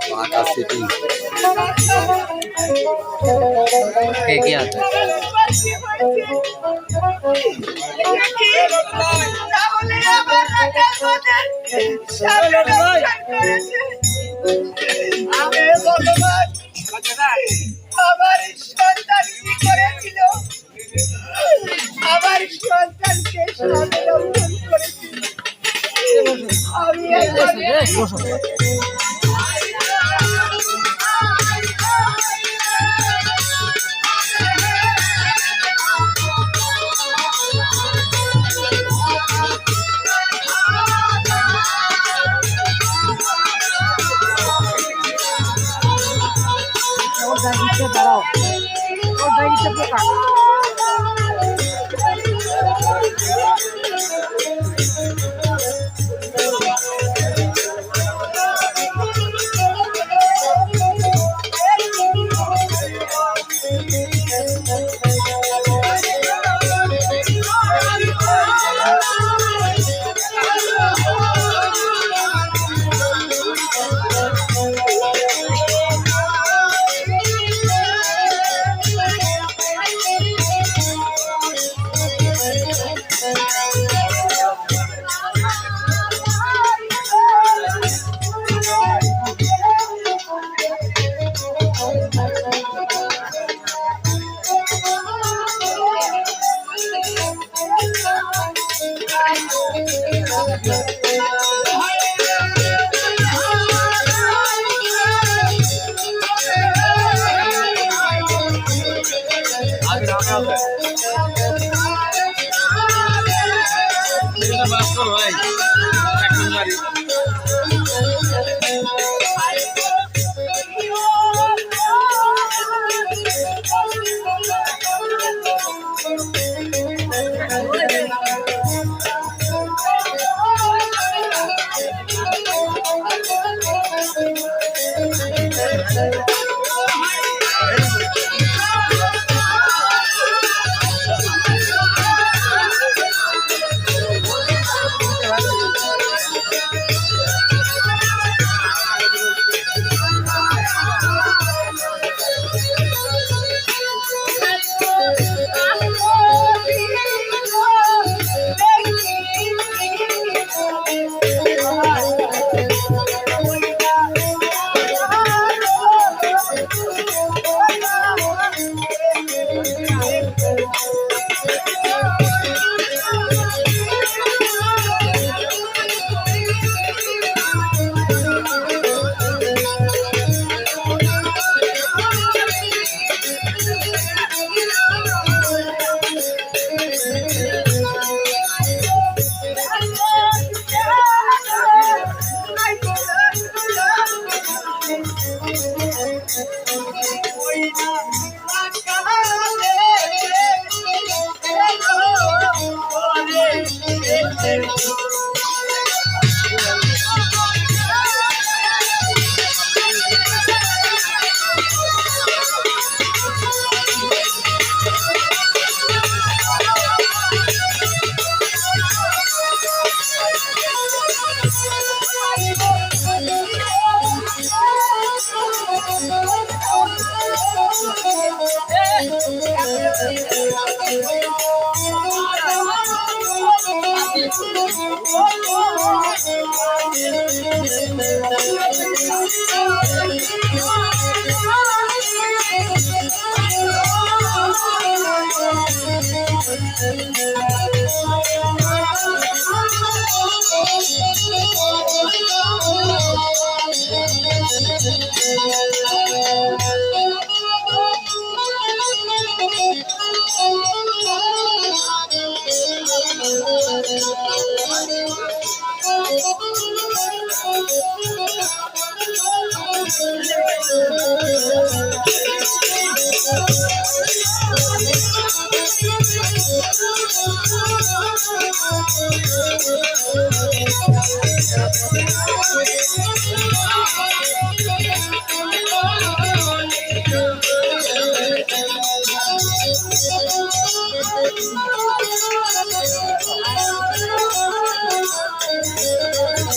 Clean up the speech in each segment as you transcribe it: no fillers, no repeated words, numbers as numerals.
Dhaka city কে কি আছে আমার সন্তান কি করেছিল আমার সন্তানকে সামনে রক্ষণ করেছিল আমি দাঁড়াও ওর ডাইনিতে পোকা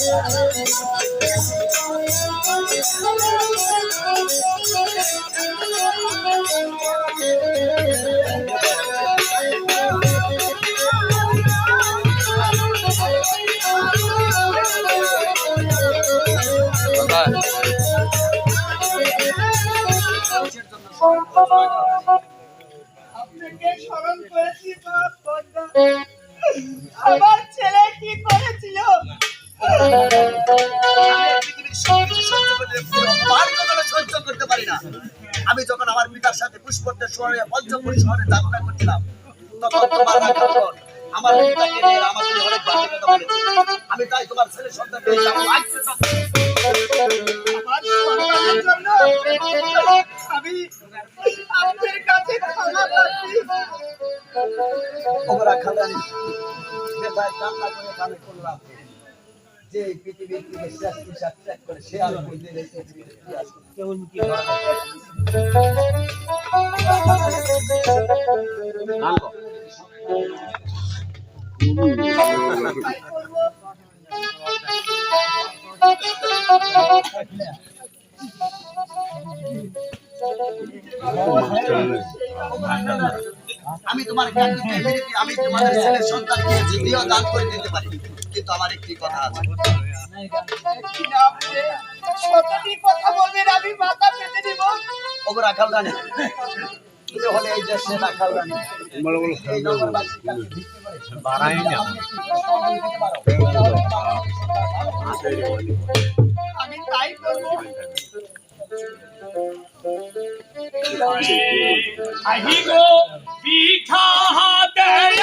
বাবা আপনাকে স্মরণ করেছি বাপ কন্যা। আমার ছেলে কি করেছিল? সহ্য করতে পারি না। আমি যখন আমার পিতার সাথে পুষ্পর্তের শহরে পঞ্চপুরী শহরে যাত্রা করছিলাম, তখন তোমার রাখাল আমার পিতাকে নিয়ে আমাকে অনেক বাজে কথা বলেছে। আমি তাই তোমার ছেলে সন্তানকে আমার সন্তানের জন্য আমি আপনার কাছে ক্ষমা প্রার্থী। ওরা খালানি বেলায় কান্না করে কানে করলাম যে পৃথিবীর থেকে শেষ হিসাব ত্যাগ করে সে আর কোনদিন এই পৃথিবীতে ফিরে আসবে না। কেবল কি তাই করবো। আমি তোমার জ্ঞানকে মেরেছি, আমি তোমাদের ছেলে সন্তানকে জীবিত দান করে দিতে পারি, কিন্তু আমার একটি কথা আছে। আপনি সত্যি কথা বলবেন, আমি মাথা পেতে দিব। ওগো রাখাল রানী, তুমি হলে এই দেশে রাখাল রানী। এই নগরবাসীর কাছে ভিক্ষে করে আপনি একটি প্রশ্ন দিতে পারো। আমি তাই করবো। আহিব পিঠা দেয়